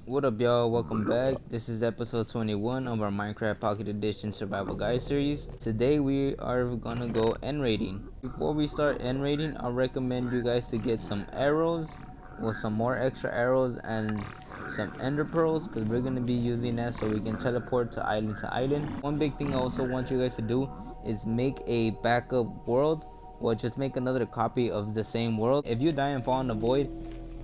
What up, y'all? Welcome back. This is episode 21 of our Minecraft Pocket Edition Survival Guide series. Today we are gonna go end raiding. Before we start end raiding, I recommend you guys to get some arrows, with some more extra arrows and some ender pearls, because we're gonna be using that so we can teleport to island. One big thing I also want you guys to do is make a backup world, or just make another copy of the same world. If you die and fall in the void,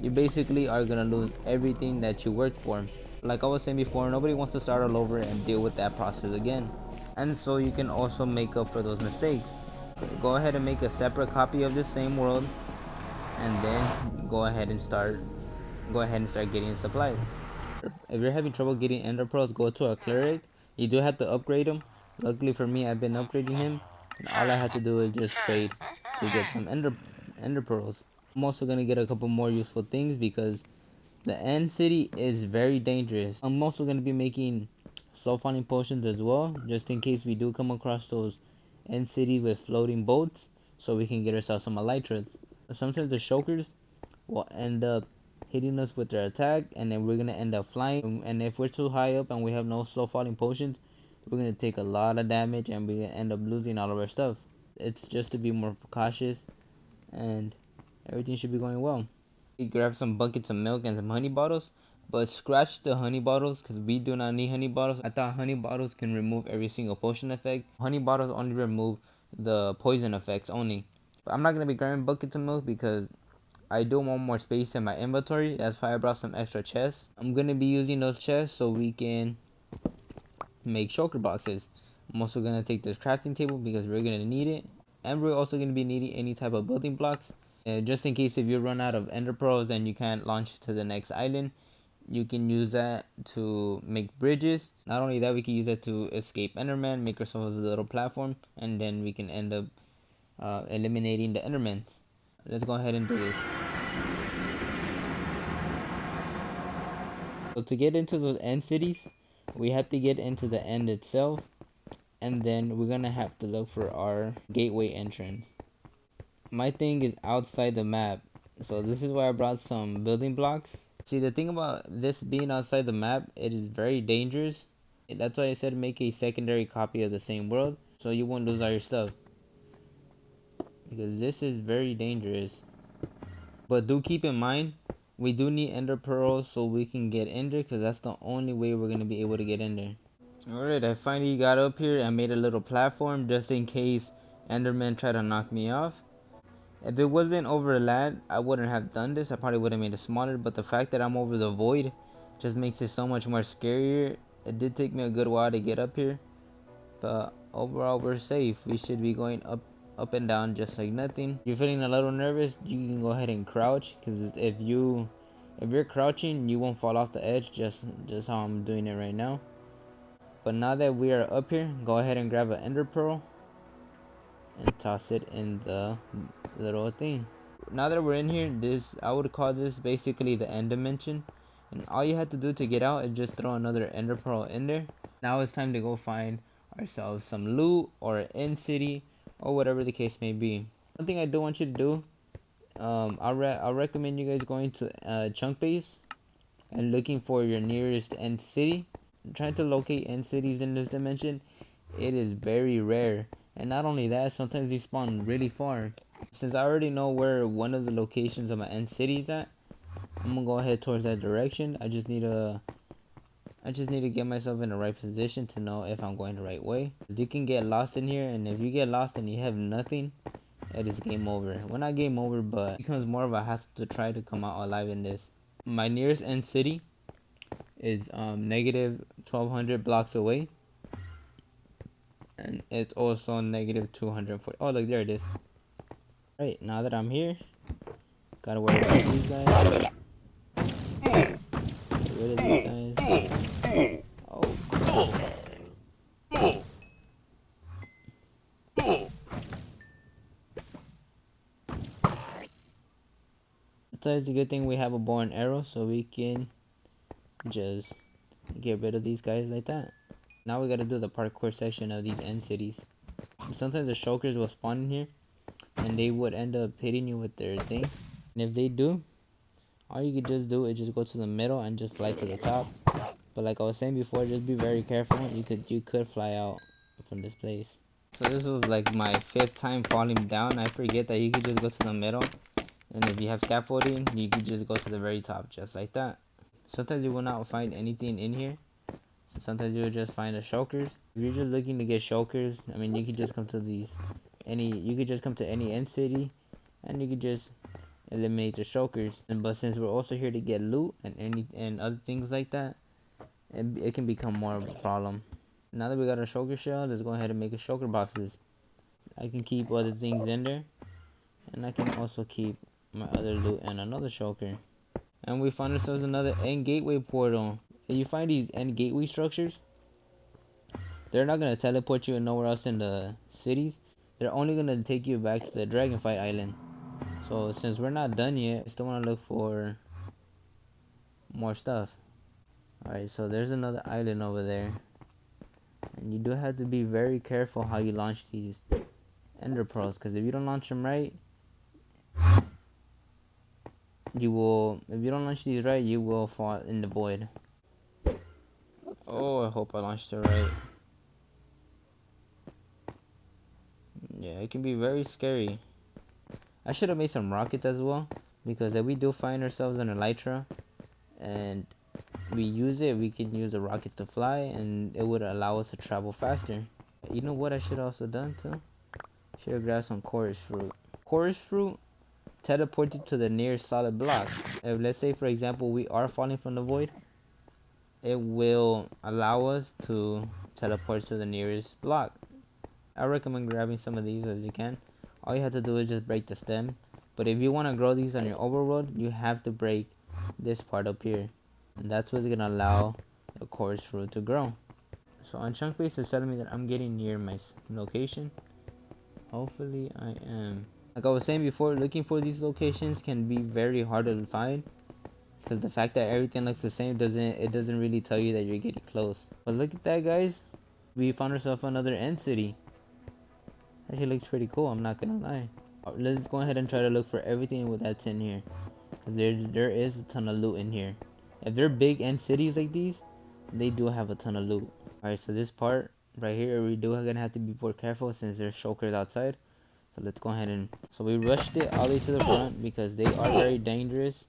you basically are gonna lose everything that you worked for. Like I was saying before, nobody wants to start all over and deal with that process again. And so you can also make up for those mistakes. Go ahead and make a separate copy of the same world, and then go ahead and start getting supplies. If you're having trouble getting ender pearls, go to a cleric. You do have to upgrade him. Luckily for me, I've been upgrading him, and all I have to do is just trade to get some ender pearls. I'm also gonna get a couple more useful things because the end city is very dangerous. I'm also gonna be making soul finding potions as well, just in case we do come across those end city with floating boats, so we can get ourselves some elytras. Sometimes the shulkers will end up hitting us with their attack, and then we're gonna end up flying. And if we're too high up and we have no slow falling potions, we're gonna take a lot of damage and we're gonna end up losing all of our stuff. It's just to be more cautious, and everything should be going well. We grab some buckets of milk and some honey bottles, but scratch the honey bottles because we do not need honey bottles. I thought honey bottles can remove every single potion effect. Honey bottles only remove the poison effects only. But I'm not gonna be grabbing buckets of milk because I do want more space in my inventory. That's why I brought some extra chests. I'm gonna be using those chests so we can make shulker boxes. I'm also gonna take this crafting table because we're gonna need it, and we're also gonna be needing any type of building blocks. Just in case if you run out of ender pearls and you can't launch to the next island, you can use that to make bridges. Not only that, we can use it to escape enderman, make ourselves a little platform, and then we can end up eliminating the endermans. Let's go ahead and do this. So to get into those end cities, we have to get into the end itself, and then we're gonna have to look for our gateway entrance. My thing is outside the map, so this is why I brought some building blocks. See, the thing about this being outside the map, it is very dangerous. That's why I said make a secondary copy of the same world, so you won't lose all your stuff, because this is very dangerous. But do keep in mind, we do need ender pearls so we can get in there, because that's the only way we're gonna be able to get in there. Alright, I finally got up here and made a little platform just in case endermen try to knock me off. If it wasn't over land, I wouldn't have done this. I probably would have made it smaller, but the fact that I'm over the void just makes it so much more scarier. It did take me a good while to get up here, but overall we're safe. We should be going up and down just like nothing. If you're feeling a little nervous, you can go ahead and crouch, because if you're crouching, you won't fall off the edge, just how I'm doing it right now. But now that we are up here, go ahead and grab an ender pearl and toss it in the little thing. Now that we're in here, I would call this basically the end dimension, and all you have to do to get out is just throw another ender pearl in there. Now it's time to go find ourselves some loot or an end city or whatever the case may be. One thing I do want you to do, I'll recommend you guys going to chunk base and looking for your nearest end city. Trying to locate end cities in this dimension, it is very rare. And not only that, sometimes they spawn really far. Since I already know where one of the locations of my end city is at, I'm gonna go ahead towards that direction. I just need to get myself in the right position to know if I'm going the right way. You can get lost in here, and if you get lost and you have nothing, it is game over. Well, not game over, but it becomes more of a hassle to try to come out alive in this. My nearest end city is negative 1200 blocks away, and it's also negative 240. Oh, look, there it is. Right, now that I'm here, gotta worry about these guys. Get rid of these guys. Oh, it's a good thing we have a bow and arrow, so we can just get rid of these guys like that. Now we gotta do the parkour section of these end cities. Sometimes the shulkers will spawn in here, and they would end up hitting you with their thing. And if they do, all you could just do is just go to the middle and just fly to the top. But like I was saying before, just be very careful. You could fly out from this place. So this was like my 5th time falling down. I forget that you could just go to the middle, and if you have scaffolding, you could just go to the very top, just like that. Sometimes you will not find anything in here. So sometimes you'll just find the shulkers. If you're just looking to get shulkers, I mean, you could just come to you could just come to any end city, and you could just eliminate the shulkers. But since we're also here to get loot and other things like that, it can become more of a problem. Now that we got our shulker shell, let's go ahead and make a shulker boxes. I can keep other things in there, and I can also keep my other loot and another shulker. And we find ourselves another end gateway portal. And you find these end gateway structures, they're not gonna teleport you nowhere else in the cities. They're only gonna take you back to the Dragonfight Island. So since we're not done yet, I still wanna look for more stuff. Alright, so there's another island over there. And you do have to be very careful how you launch these ender pearls, because if you don't launch them right, if you don't launch these right, you will fall in the void. Oh, I hope I launched it right. Yeah, it can be very scary. I should have made some rockets as well, because if we do find ourselves in Elytra and we use it, we can use the rockets to fly, and it would allow us to travel faster. You know what I should have also done too? Should have grabbed some chorus fruit. Chorus fruit teleports you to the nearest solid block. If, let's say for example, we are falling from the void, it will allow us to teleport to the nearest block. I recommend grabbing some of these as you can. All you have to do is just break the stem. But if you want to grow these on your overworld, you have to break this part up here. And that's what's going to allow the chorus fruit to grow. So on chunk base, it's telling me that I'm getting near my location. Hopefully I am. Like I was saying before, looking for these locations can be very hard to find, because the fact that everything looks the same doesn't really tell you that you're getting close. But look at that, guys. We found ourselves another end city. Actually looks pretty cool, I'm not gonna lie. Let's go ahead and try to look for everything that's in here, because there is a ton of loot in here. If they're big end cities like these, they do have a ton of loot. Alright, so this part right here, we do gonna have to be more careful since there's shulkers outside. So let's go ahead and... So we rushed it all the way to the front because they are very dangerous.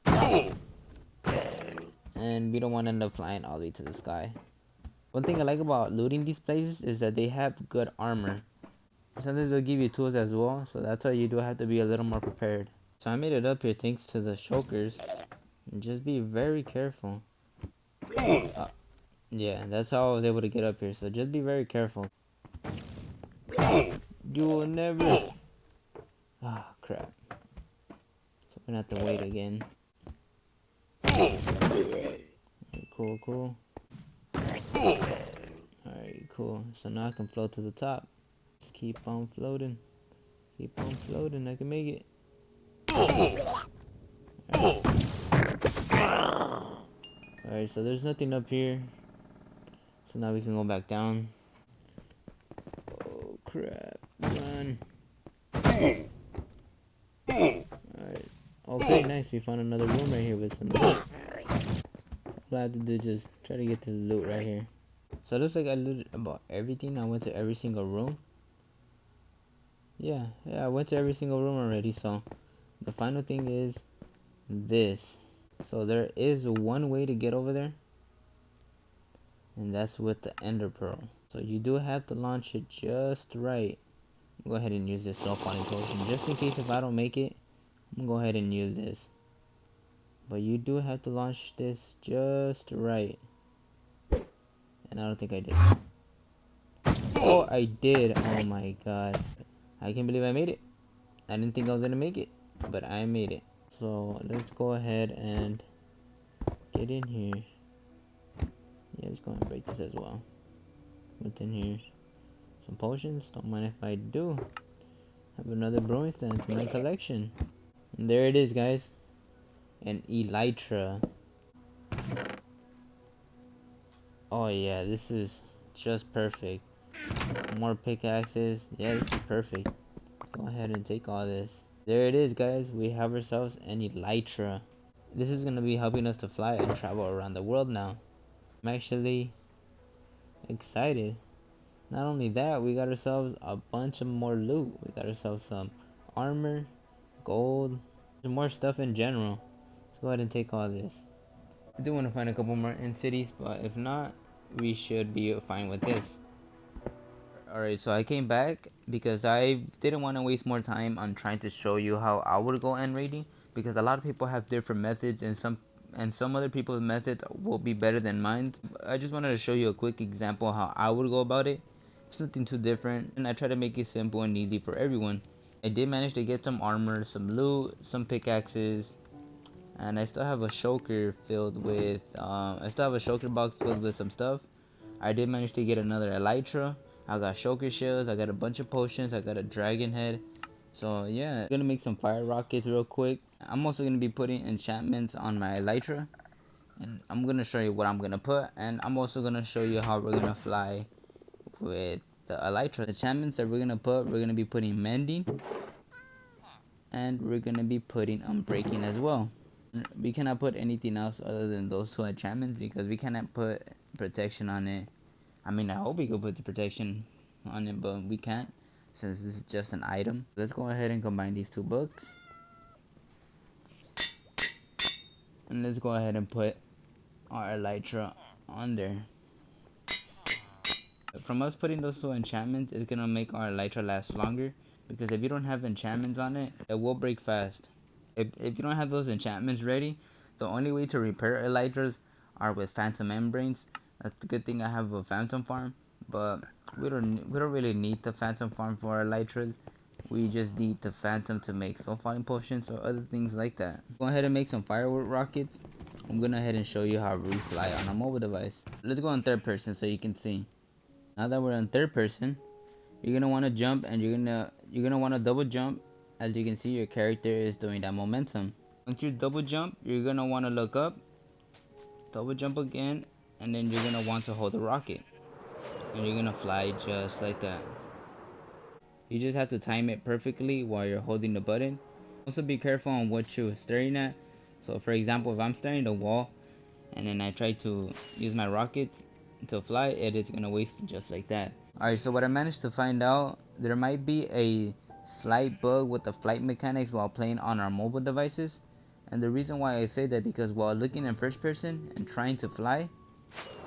And we don't want to end up flying all the way to the sky. One thing I like about looting these places is that they have good armor. Sometimes they'll give you tools as well, so that's why you do have to be a little more prepared. So I made it up here thanks to the shulkers. And just be very careful. Yeah, that's how I was able to get up here, so just be very careful. You will never... Ah, crap. So we're gonna have to wait again. Alright, cool. Alright, cool. So now I can float to the top. Just keep on floating. Keep on floating. I can make it. Alright, so there's nothing up here. So now we can go back down. Oh, crap. Run. Alright. Okay, nice. We found another room right here with some loot. All I have to do is just try to get to the loot right here. So it looks like I looted about everything. I went to every single room. Yeah, I went to every single room already. So the final thing is this. So there is one way to get over there, and that's with the ender pearl. So you do have to launch it just right. Go ahead and use this self-falling potion just in case if I don't make it. I'm gonna go ahead and use this, but you do have to launch this just right. And I don't think I did. Oh, I did. Oh my god, I can't believe I made it. I didn't think I was gonna make it, but I made it. So let's go ahead and get in here. Yeah, let's go ahead and break this as well. What's in here? Some potions. Don't mind if I do. Have another brewing stand to my collection. And there it is, guys. An Elytra. Oh yeah, this is just perfect. More pickaxes. Yeah, this is perfect. Go ahead and take all this. There it is, guys. We have ourselves an Elytra. This is gonna be helping us to fly and travel around the world now. I'm actually excited. Not only that, we got ourselves a bunch of more loot. We got ourselves some armor, gold, some more stuff in general. Let's go ahead and take all this. I do want to find a couple more in cities, but if not, we should be fine with this. Alright, so I came back because I didn't want to waste more time on trying to show you how I would go end rating, because a lot of people have different methods, and some other people's methods will be better than mine. I just wanted to show you a quick example how I would go about it. Something too different, and I try to make it simple and easy for everyone. I did manage to get some armor, some loot, some pickaxes, and I still have a shulker filled with I still have a shulker box filled with some stuff. I did manage to get another elytra. I got shulker shells, I got a bunch of potions, I got a dragon head. So yeah, I'm gonna make some fire rockets real quick. I'm also gonna be putting enchantments on my elytra, and I'm gonna show you what I'm gonna put, and I'm also gonna show you how we're gonna fly with the elytra. The enchantments that we're gonna be putting mending, and we're gonna be putting unbreaking as well. We cannot put anything else other than those two enchantments because we cannot put protection on it. I mean, I hope we could put the protection on it, but we can't since this is just an item. Let's go ahead and combine these two books, and let's go ahead and put our elytra on there. From us putting those two enchantments, it's gonna make our elytra last longer, because if you don't have enchantments on it, it will break fast. If you don't have those enchantments ready, the only way to repair elytras are with phantom membranes. That's the good thing I have a phantom farm, but we don't really need the phantom farm for our elytras. We just need the phantom to make soul falling potions or other things like that. Go ahead and make some firework rockets. I'm gonna head and show you how we fly on a mobile device. Let's go in third person so you can see. Now that we're in third person, you're gonna want to jump, and you're gonna want to double jump. As you can see, your character is doing that momentum. Once you double jump, you're gonna want to look up, double jump again, and then you're gonna want to hold the rocket, and you're gonna fly just like that. You just have to time it perfectly while you're holding the button. Also be careful on what you're staring at. So for example, if I'm staring at the wall and then I try to use my rocket to fly, it is gonna waste just like that. Alright, so what I managed to find out, there might be a slight bug with the flight mechanics while playing on our mobile devices. And the reason why I say that, because while looking in first person and trying to fly,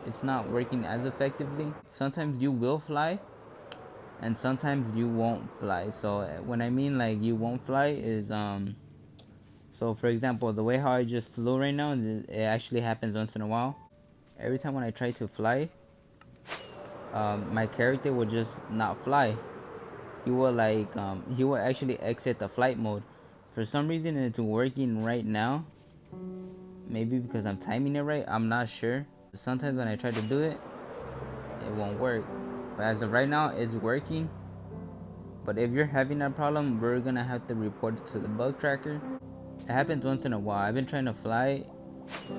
it's not working as effectively. Sometimes you will fly and sometimes you won't fly. So when I mean like you won't fly is so for example, the way how I just flew right now, it actually happens once in a while. Every time when I try to fly, my character will just not fly. He will he will actually exit the flight mode. For some reason it's working right now. Maybe because I'm timing it right, I'm not sure. Sometimes when I try to do it, it won't work. But as of right now, it's working. But if you're having that problem, we're gonna have to report it to the bug tracker. It happens once in a while. I've been trying to fly,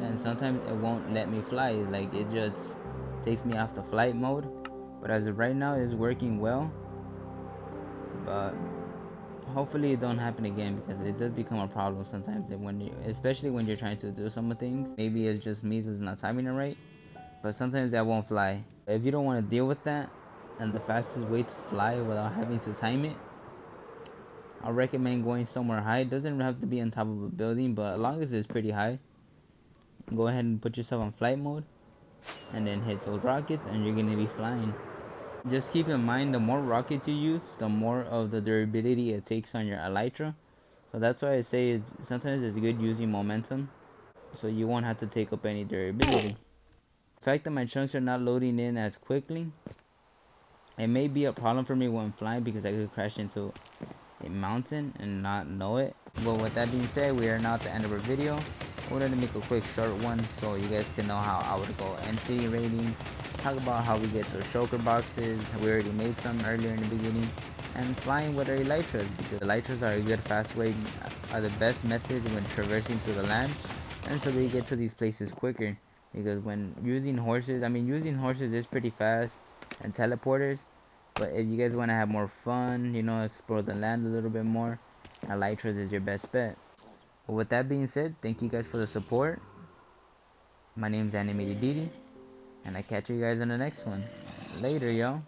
and sometimes it won't let me fly. Like it just takes me off the flight mode. But as of right now, it's working well. But hopefully it don't happen again, because it does become a problem sometimes. And especially when you're trying to do some things, maybe it's just me that's not timing it right. But sometimes that won't fly. If you don't want to deal with that, and the fastest way to fly without having to time it, I recommend going somewhere high. It doesn't have to be on top of a building, but as long as it's pretty high, go ahead and put yourself on flight mode, and then hit those rockets, and you're gonna be flying. Just keep in mind, the more rockets you use, the more of the durability it takes on your elytra. So that's why I say sometimes it's good using momentum, so you won't have to take up any durability. The fact that my chunks are not loading in as quickly, it may be a problem for me when flying, because I could crash into a mountain and not know it. But with that being said, we are now at the end of our video. I wanted to make a quick short one so you guys can know how I would go NC rating, talk about how we get those shulker boxes. We already made some earlier in the beginning, and flying with our elytras, because elytras are a good fast way, are the best method when traversing through the land, and so we get to these places quicker. Because when using horses, I mean using horses is pretty fast, and teleporters, but if you guys want to have more fun, you know, explore the land a little bit more, Elytras is your best bet. But with that being said, thank you guys for the support. My name's Animated Didi, and I catch you guys in the next one. Later, y'all.